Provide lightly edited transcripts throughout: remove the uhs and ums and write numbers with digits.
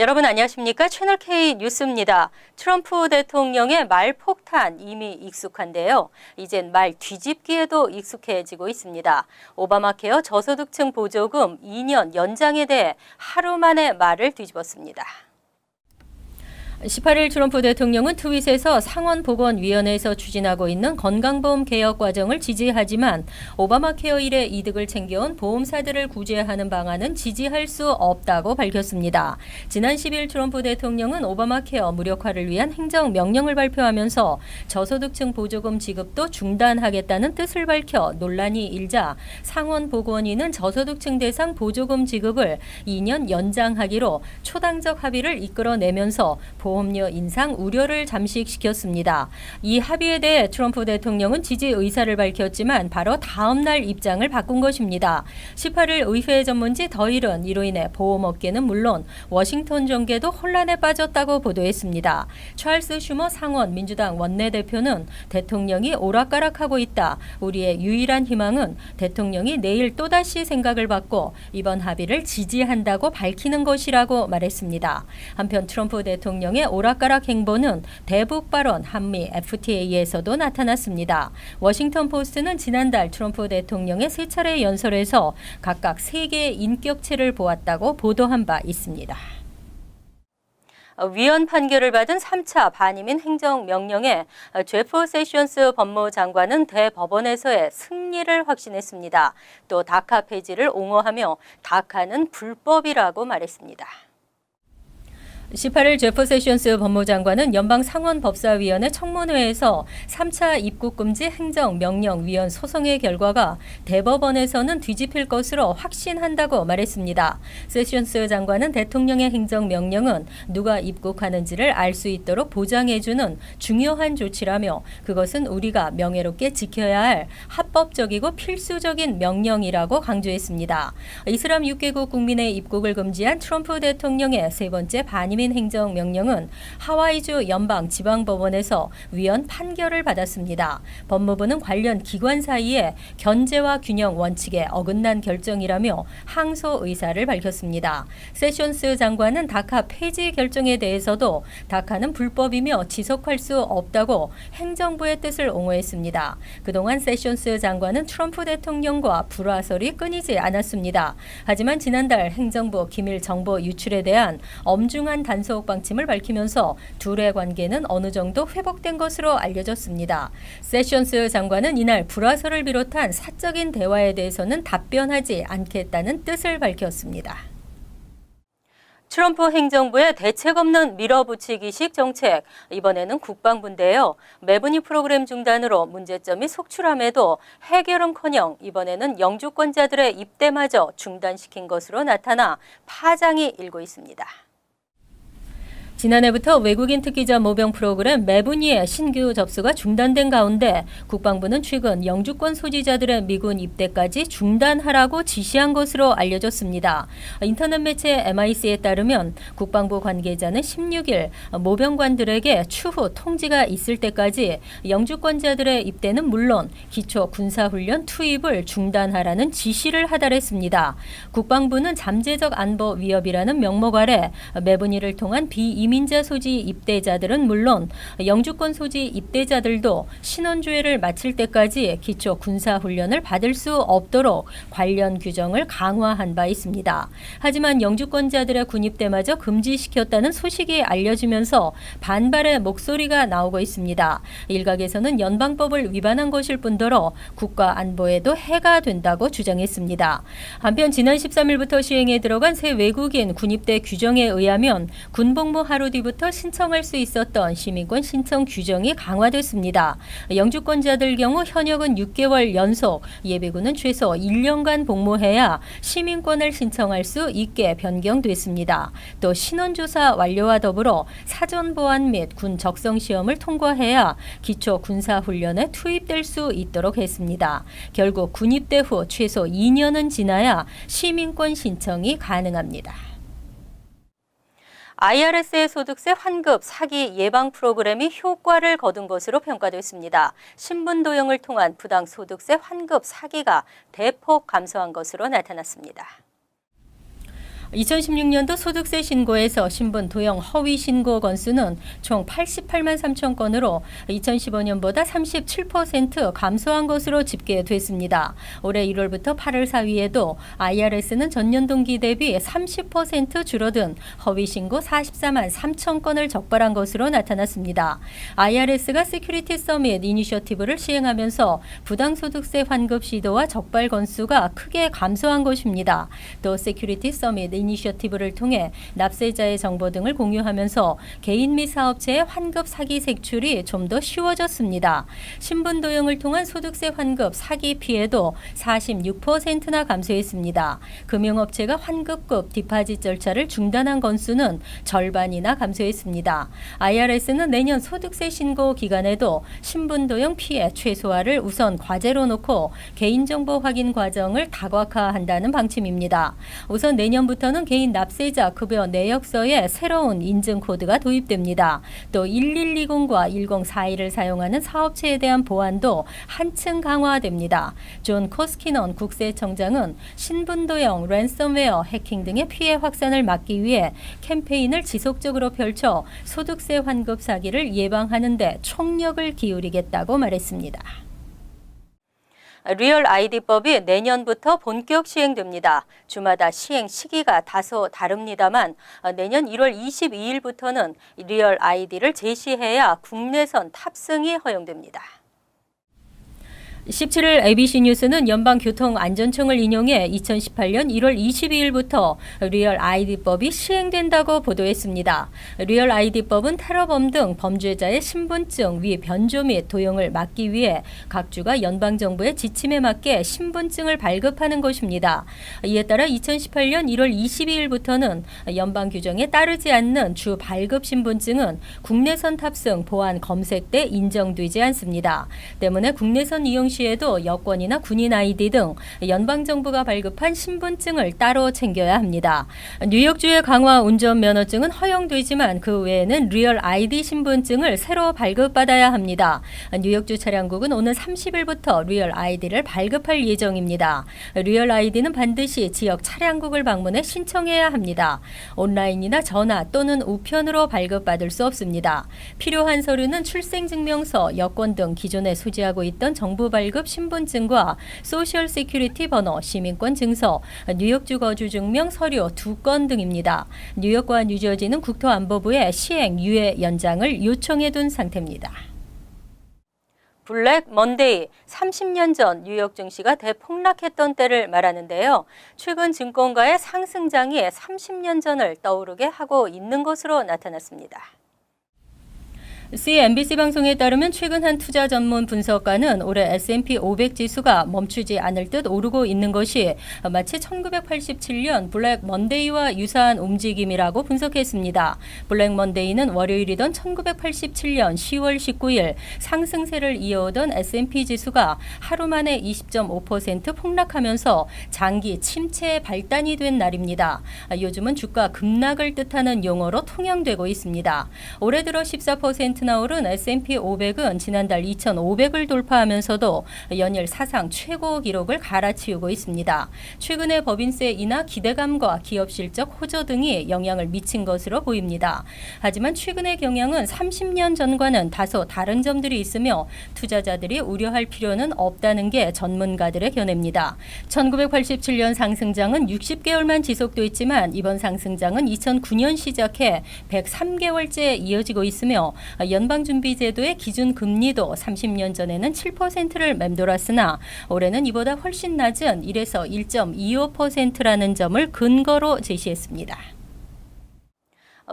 여러분 안녕하십니까? 채널K 뉴스입니다. 트럼프 대통령의 말 폭탄 이미 익숙한데요. 이젠 말 뒤집기에도 익숙해지고 있습니다. 오바마 케어 저소득층 보조금 2년 연장에 대해 하루 만에 말을 뒤집었습니다. 18일 트럼프 대통령은 트윗에서 상원보건위원회에서 추진하고 있는 건강보험 개혁 과정을 지지하지만 오바마 케어 일의 이득을 챙겨온 보험사들을 구제하는 방안은 지지할 수 없다고 밝혔습니다. 지난 10일 트럼프 대통령은 오바마 케어 무력화를 위한 행정명령을 발표하면서 저소득층 보조금 지급도 중단하겠다는 뜻을 밝혀 논란이 일자 상원보건위는 저소득층 대상 보조금 지급을 2년 연장하기로 초당적 합의를 이끌어내면서 보험료 인상 우려를 잠식시켰습니다. 이 합의에 대해 트럼프 대통령은 지지 의사를 밝혔지만 바로 다음 날 입장을 바꾼 것입니다. 18일 의회 전문지 더힐은 이로 인해 보험업계는 물론 워싱턴 정계도 혼란에 빠졌다고 보도했습니다. 찰스 슈머 상원 민주당 원내대표는 대통령이 오락가락하고 있다. 우리의 유일한 희망은 대통령이 내일 또다시 생각을 바꿔 이번 합의를 지지한다고 밝히는 것이라고 말했습니다. 한편 트럼프 대통령의 오락가락 행보는 대북 발언 한미 FTA에서도 나타났습니다. 워싱턴 포스트는 지난달 트럼프 대통령의 세 차례 연설에서 각각 3개의 인격체를 보았다고 보도한 바 있습니다. 위헌 판결을 받은 3차 반이민 행정명령에 제프 세션스 법무장관은 대법원에서의 승리를 확신했습니다. 또 다카 폐지를 옹호하며 다카는 불법이라고 말했습니다. 18일 제프 세션스 법무장관은 연방상원법사위원회 청문회에서 3차 입국금지 행정명령 위헌 소송의 결과가 대법원에서는 뒤집힐 것으로 확신한다고 말했습니다. 세션스 장관은 대통령의 행정명령은 누가 입국하는지를 알 수 있도록 보장해주는 중요한 조치라며 그것은 우리가 명예롭게 지켜야 할 합법적이고 필수적인 명령이라고 강조했습니다. 이슬람 6개국 국민의 입국을 금지한 트럼프 대통령의 세 번째 반이민 행정명령은 하와이주 연방지방법원에서 위헌 판결을 받았습니다. 법무부는 관련 기관 사이에 견제와 균형 원칙에 어긋난 결정이라며 항소 의사를 밝혔습니다. 세션스 장관은 다카 폐지 결정에 대해서도 다카는 불법이며 지속할 수 없다고 행정부의 뜻을 옹호했습니다. 그동안 세션스 장관은 트럼프 대통령과 불화설이 끊이지 않았습니다. 하지만 지난달 행정부 기밀 정보 유출에 대한 엄중한 단속 방침을 밝히면서 둘의 관계는 어느 정도 회복된 것으로 알려졌습니다. 세션스 장관은 이날 불화설을 비롯한 사적인 대화에 대해서는 답변하지 않겠다는 뜻을 밝혔습니다. 트럼프 행정부의 대책 없는 밀어붙이기식 정책, 이번에는 국방부인데요. 매분위 프로그램 중단으로 문제점이 속출함에도 해결은커녕 이번에는 영주권자들의 입대마저 중단시킨 것으로 나타나 파장이 일고 있습니다. 지난해부터 외국인 특기자 모병 프로그램 매분위의 신규 접수가 중단된 가운데 국방부는 최근 영주권 소지자들의 미군 입대까지 중단하라고 지시한 것으로 알려졌습니다. 인터넷 매체 MIC에 따르면 국방부 관계자는 16일 모병관들에게 추후 통지가 있을 때까지 영주권자들의 입대는 물론 기초 군사훈련 투입을 중단하라는 지시를 하달했습니다. 국방부는 잠재적 안보 위협이라는 명목 아래 매분위를 통한 이민자 소지 입대자들은 물론 영주권 소지 입대자들도 신원조회를 마칠 때까지 기초 군사훈련을 받을 수 없도록 관련 규정을 강화한 바 있습니다. 하지만 영주권자들의 군입대마저 금지시켰다는 소식이 알려지면서 반발의 목소리가 나오고 있습니다. 일각에서는 연방법을 위반한 것일 뿐더러 국가 안보에도 해가 된다고 주장했습니다. 한편 지난 13일부터 시행에 들어간 새 외국인 군입대 규정에 의하면 군복무 하루 뒤부터 신청할 수 있었던 시민권 신청 규정이 강화됐습니다. 영주권자들 경우 현역은 6개월 연속, 예비군은 최소 1년간 복무해야 시민권을 신청할 수 있게 변경됐습니다. 또 신원조사 완료와 더불어 사전보안 및 군 적성시험을 통과해야 기초 군사훈련에 투입될 수 있도록 했습니다. 결국 군입대 후 최소 2년은 지나야 시민권 신청이 가능합니다. IRS의 소득세 환급 사기 예방 프로그램이 효과를 거둔 것으로 평가됐습니다. 신분 도용을 통한 부당 소득세 환급 사기가 대폭 감소한 것으로 나타났습니다. 2016년도 소득세 신고에서 신분 도용 허위 신고 건수는 총 88만 3천 건으로 2015년보다 37% 감소한 것으로 집계됐습니다. 올해 1월부터 8월 사이에도 IRS는 전년 동기 대비 30% 줄어든 허위 신고 44만 3천 건을 적발한 것으로 나타났습니다. IRS가 시큐리티 서밋 이니셔티브를 시행하면서 부당소득세 환급 시도와 적발 건수가 크게 감소한 것입니다. 또 시큐리티 서밋 이니셔티브를 통해 납세자의 정보 등을 공유하면서 개인 및 사업체의 환급 사기 색출이 좀 더 쉬워졌습니다. 신분 도용을 통한 소득세 환급 사기 피해도 46%나 감소했습니다. 금융업체가 환급급 디파짓 절차를 중단한 건수는 절반이나 감소했습니다. IRS는 내년 소득세 신고 기간에도 신분 도용 피해 최소화를 우선 과제로 놓고 개인정보 확인 과정을 다각화한다는 방침입니다. 우선 내년부터는 개인 납세자 급여 내역서에 새로운 인증 코드가 도입됩니다. 또 1120과 1041을 사용하는 사업체에 대한 보안도 한층 강화됩니다. 존 코스키넌 국세청장은 신분도용, 랜섬웨어, 해킹 등의 피해 확산을 막기 위해 캠페인을 지속적으로 펼쳐 소득세 환급 사기를 예방하는 데 총력을 기울이겠다고 말했습니다. 리얼 아이디법이 내년부터 본격 시행됩니다. 주마다 시행 시기가 다소 다릅니다만 내년 1월 22일부터는 리얼 아이디를 제시해야 국내선 탑승이 허용됩니다. 17일 ABC 뉴스는 연방교통안전청을 인용해 2018년 1월 22일부터 리얼 아이디법이 시행된다고 보도했습니다. 리얼 아이디법은 테러범 등 범죄자의 신분증 위 변조 및 도용을 막기 위해 각 주가 연방정부의 지침에 맞게 신분증을 발급하는 것입니다. 이에 따라 2018년 1월 22일부터는 연방 규정에 따르지 않는 주 발급 신분증은 국내선 탑승 보안 검색 때 인정되지 않습니다. 때문에 국내선 이용 시에도 여권이나 군인 아이디 등 연방정부가 발급한 신분증을 따로 챙겨야 합니다. 뉴욕주의 강화 운전면허증은 허용되지만 그 외에는 리얼 아이디 신분증을 새로 발급받아야 합니다. 뉴욕주 차량국은 오늘 30일부터 리얼 아이디를 발급할 예정입니다. 리얼 아이디는 반드시 지역 차량국을 방문해 신청해야 합니다. 온라인이나 전화 또는 우편으로 발급받을 수 없습니다. 필요한 서류는 출생증명서, 여권 등 기존에 소지하고 있던 정부 발급 신분증과 소셜 시큐리티 번호, 시민권 증서, 뉴욕주 거주 증명 서류 2건 등입니다. 뉴욕과 뉴저지는 국토안보부에 시행 유예 연장을 요청해둔 상태입니다. 블랙 먼데이, 30년 전 뉴욕 증시가 대폭락했던 때를 말하는데요. 최근 증권가의 상승장이 30년 전을 떠오르게 하고 있는 것으로 나타났습니다. CNBC 방송에 따르면 최근 한 투자 전문 분석가는 올해 S&P 500 지수가 멈추지 않을 듯 오르고 있는 것이 마치 1987년 블랙 먼데이와 유사한 움직임이라고 분석했습니다. 블랙 먼데이는 월요일이던 1987년 10월 19일 상승세를 이어오던 S&P 지수가 하루 만에 20.5% 폭락하면서 장기 침체의 발단이 된 날입니다. 요즘은 주가 급락을 뜻하는 용어로 통용되고 있습니다. 올해 들어 14%나 오른 S&P 500은 지난달 2,500을 돌파하면서도 연일 사상 최고 기록을 갈아치우고 있습니다. 최근에 법인세 인하 기대감과 기업 실적 호조 등이 영향을 미친 것으로 보입니다. 하지만 최근의 경향은 30년 전과는 다소 다른 점들이 있으며 투자자들이 우려할 필요는 없다는 게 전문가들의 견해입니다. 1987년 상승장은 60개월만 지속됐지만 이번 상승장은 2009년 시작해 103개월째 이어지고 있으며 연방준비제도의 기준금리도 30년 전에는 7%를 맴돌았으나 올해는 이보다 훨씬 낮은 1에서 1.25%라는 점을 근거로 제시했습니다.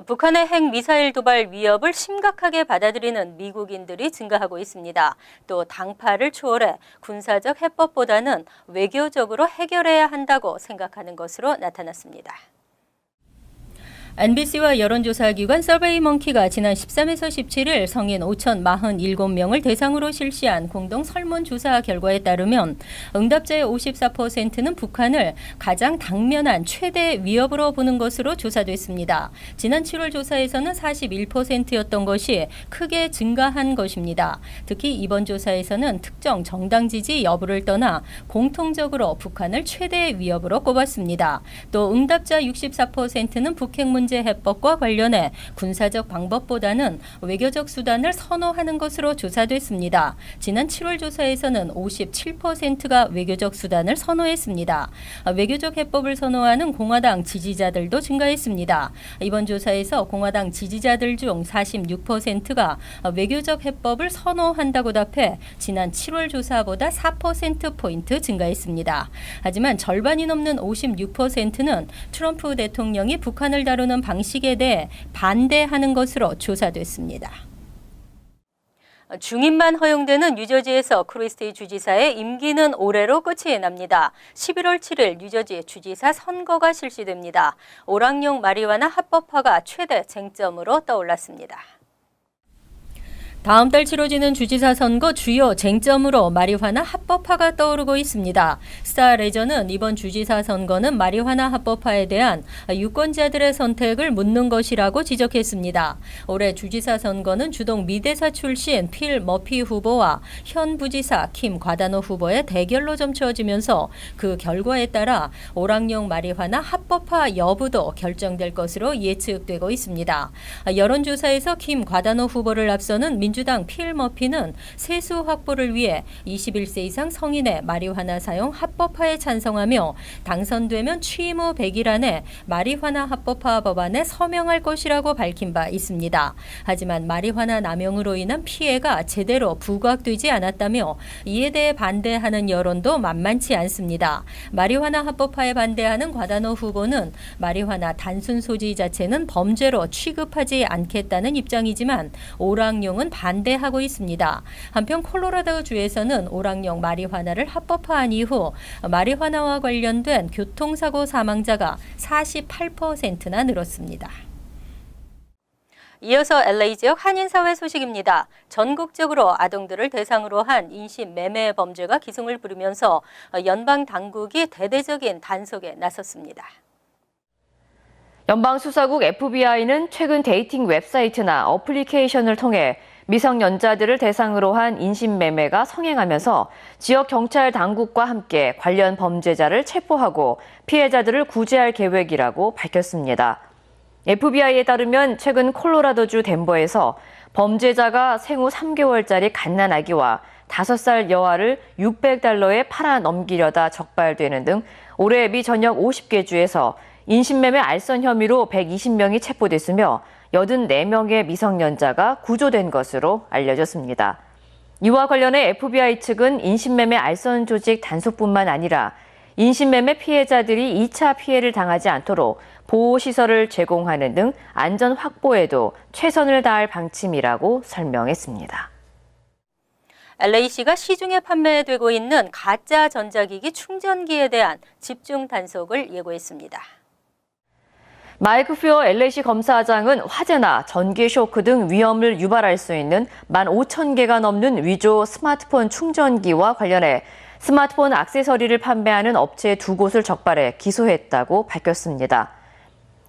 북한의 핵미사일 도발 위협을 심각하게 받아들이는 미국인들이 증가하고 있습니다. 또 당파를 초월해 군사적 해법보다는 외교적으로 해결해야 한다고 생각하는 것으로 나타났습니다. NBC와 여론조사기관 서베이먼키가 지난 13에서 17일 성인 5,047명을 대상으로 실시한 공동 설문조사 결과에 따르면 응답자의 54%는 북한을 가장 당면한 최대 위협으로 보는 것으로 조사됐습니다. 지난 7월 조사에서는 41%였던 것이 크게 증가한 것입니다. 특히 이번 조사에서는 특정 정당 지지 여부를 떠나 공통적으로 북한을 최대 위협으로 꼽았습니다. 또 응답자 64%는 북핵 문제 해법과 관련해 군사적 방법보다는 외교적 수단을 선호하는 것으로 조사됐습니다. 지난 7월 조사에서는 57%가 외교적 수단을 선호했습니다. 외교적 해법을 선호하는 공화당 지지자들도 증가했습니다. 이번 조사에서 공화당 지지자들 중 46%가 외교적 해법을 선호한다고 답해 지난 7월 조사보다 4%포인트 증가했습니다. 하지만 절반이 넘는 56%는 트럼프 대통령이 북한을 다루는 방식에 대해 반대하는 것으로 조사됐습니다. 중임만 허용되는 뉴저지에서 크리스티 주지사의 임기는 올해로 끝이 납니다. 11월 7일 뉴저지 주지사 선거가 실시됩니다. 오락용 마리화나 합법화가 최대 쟁점으로 떠올랐습니다. 다음 달 치러지는 주지사 선거 주요 쟁점으로 마리화나 합법화가 떠오르고 있습니다. 스타레저는 이번 주지사 선거는 마리화나 합법화에 대한 유권자들의 선택을 묻는 것이라고 지적했습니다. 올해 주지사 선거는 주동 미대사 출신 필 머피 후보와 현 부지사 킴 과다노 후보의 대결로 점쳐지면서 그 결과에 따라 오락용 마리화나 합법화 여부도 결정될 것으로 예측되고 있습니다. 여론조사에서 킴 과다노 후보를 앞서는 민주당 필 머피는 세수 확보를 위해 21세 이상 성인의 마리화나 사용 합법화에 찬성하며 당선되면 취임 후 100일 안에 마리화나 합법화 법안에 서명할 것이라고 밝힌 바 있습니다. 하지만 마리화나 남용으로 인한 피해가 제대로 부각되지 않았다며 이에 대해 반대하는 여론도 만만치 않습니다. 마리화나 합법화에 반대하는 과다노 후보는 마리화나 단순 소지 자체는 범죄로 취급하지 않겠다는 입장이지만 오락용은 반대하고 있습니다. 한편 콜로라도주에서는 오락용 마리화나를 합법화한 이후 마리화나와 관련된 교통사고 사망자가 48%나 늘었습니다. 이어서 LA 지역 한인사회 소식입니다. 전국적으로 아동들을 대상으로 한 인신매매 범죄가 기승을 부리면서 연방 당국이 대대적인 단속에 나섰습니다. 연방수사국 FBI는 최근 데이팅 웹사이트나 어플리케이션을 통해 미성년자들을 대상으로 한 인신매매가 성행하면서 지역 경찰 당국과 함께 관련 범죄자를 체포하고 피해자들을 구제할 계획이라고 밝혔습니다. FBI에 따르면 최근 콜로라도주 덴버에서 범죄자가 생후 3개월짜리 갓난아기와 5살 여아를 $600에 팔아 넘기려다 적발되는 등 올해 미 전역 50개 주에서 인신매매 알선 혐의로 120명이 체포됐으며 84명의 미성년자가 구조된 것으로 알려졌습니다. 이와 관련해 FBI 측은 인신매매 알선 조직 단속뿐만 아니라 인신매매 피해자들이 2차 피해를 당하지 않도록 보호시설을 제공하는 등 안전 확보에도 최선을 다할 방침이라고 설명했습니다. LA시가 시중에 판매되고 있는 가짜 전자기기 충전기에 대한 집중 단속을 예고했습니다. 마이크 퓨어 LA시 검사장은 화재나 전기 쇼크 등 위험을 유발할 수 있는 15,000개가 넘는 위조 스마트폰 충전기와 관련해 스마트폰 액세서리를 판매하는 업체 2곳을 적발해 기소했다고 밝혔습니다.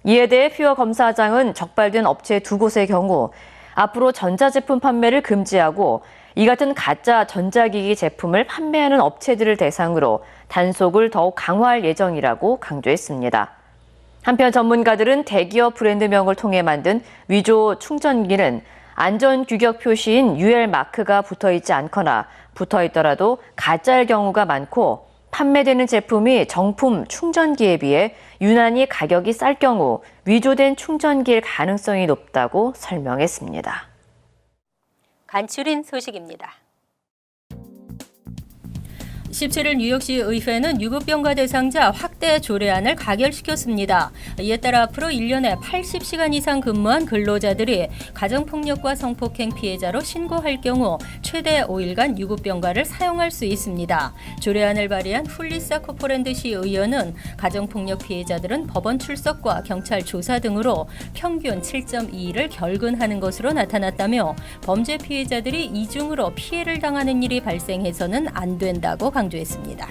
이에 대해 퓨어 검사장은 적발된 업체 2곳의 경우 앞으로 전자제품 판매를 금지하고 이 같은 가짜 전자기기 제품을 판매하는 업체들을 대상으로 단속을 더욱 강화할 예정이라고 강조했습니다. 한편 전문가들은 대기업 브랜드명을 통해 만든 위조 충전기는 안전규격 표시인 UL 마크가 붙어있지 않거나 붙어있더라도 가짜일 경우가 많고 판매되는 제품이 정품 충전기에 비해 유난히 가격이 쌀 경우 위조된 충전기일 가능성이 높다고 설명했습니다. 간추린 소식입니다. 17일 뉴욕시 의회는 유급병가 대상자 확대 조례안을 가결시켰습니다. 이에 따라 앞으로 1년에 80시간 이상 근무한 근로자들이 가정폭력과 성폭행 피해자로 신고할 경우 최대 5일간 유급병가를 사용할 수 있습니다. 조례안을 발의한 훌리사 코포랜드시 의원은 가정폭력 피해자들은 법원 출석과 경찰 조사 등으로 평균 7.2일을 결근하는 것으로 나타났다며 범죄 피해자들이 이중으로 피해를 당하는 일이 발생해서는 안 된다고 강조했습니다.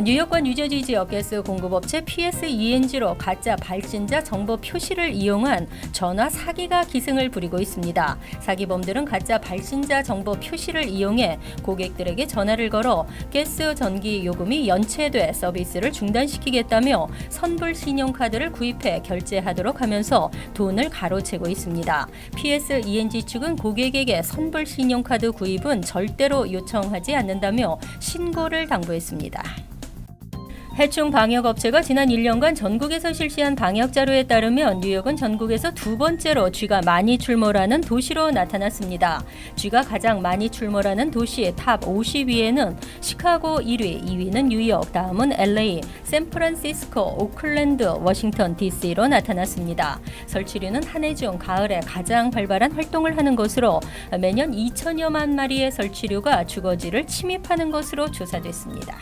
뉴욕과 뉴저지 지역 가스 공급업체 PSENG로 가짜 발신자 정보 표시를 이용한 전화 사기가 기승을 부리고 있습니다. 사기범들은 가짜 발신자 정보 표시를 이용해 고객들에게 전화를 걸어 가스 전기 요금이 연체돼 서비스를 중단시키겠다며 선불 신용카드를 구입해 결제하도록 하면서 돈을 가로채고 있습니다. PSENG 측은 고객에게 선불 신용카드 구입은 절대로 요청하지 않는다며 신고를 당부했습니다. 해충 방역업체가 지난 1년간 전국에서 실시한 방역 자료에 따르면 뉴욕은 전국에서 두 번째로 쥐가 많이 출몰하는 도시로 나타났습니다. 쥐가 가장 많이 출몰하는 도시 탑 50위에는 시카고 1위, 2위는 뉴욕, 다음은 LA, 샌프란시스코, 오클랜드, 워싱턴 DC로 나타났습니다. 설치류는 한 해 중 가을에 가장 활발한 활동을 하는 것으로 매년 2천여만 마리의 설치류가 주거지를 침입하는 것으로 조사됐습니다.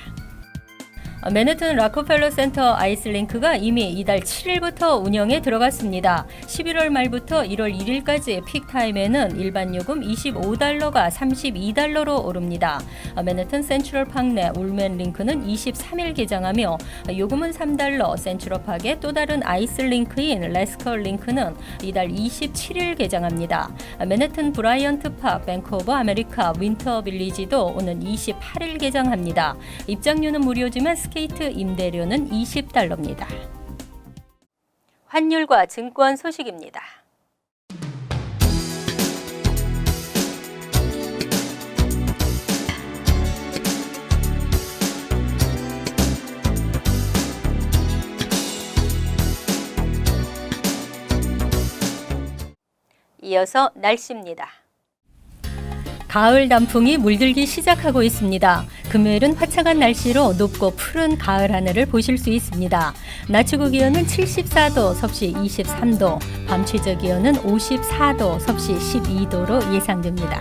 맨해튼 락커펠러 센터 아이스링크가 이미 이달 7일부터 운영에 들어갔습니다. 11월 말부터 1월 1일까지 픽타임에는 일반 요금 $25가 $32로 오릅니다. 맨해튼 센트럴파크 내 울맨 링크는 23일 개장하며 요금은 $3, 센트럴파크의 또 다른 아이스링크인 레스커 링크는 이달 27일 개장합니다. 맨해튼 브라이언트 파크, 뱅크 오브 아메리카, 윈터 빌리지도 오는 28일 개장합니다. 입장료는 무료지만 스케이트 임대료는 $20입니다. 환율과 증권 소식입니다. 이어서 날씨입니다. 가을 단풍이 물들기 시작하고 있습니다. 금요일은 화창한 날씨로 높고 푸른 가을 하늘을 보실 수 있습니다. 낮 최고 기온은 74도, 섭씨 23도, 밤 최저 기온은 54도, 섭씨 12도로 예상됩니다.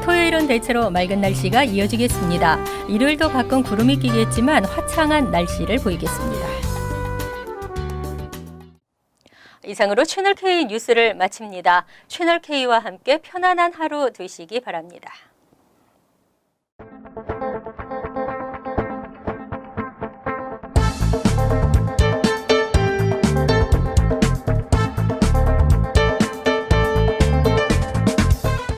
토요일은 대체로 맑은 날씨가 이어지겠습니다. 일요일도 가끔 구름이 끼겠지만 화창한 날씨를 보이겠습니다. 이상으로 채널K 뉴스를 마칩니다. 채널K와 함께 편안한 하루 되시기 바랍니다.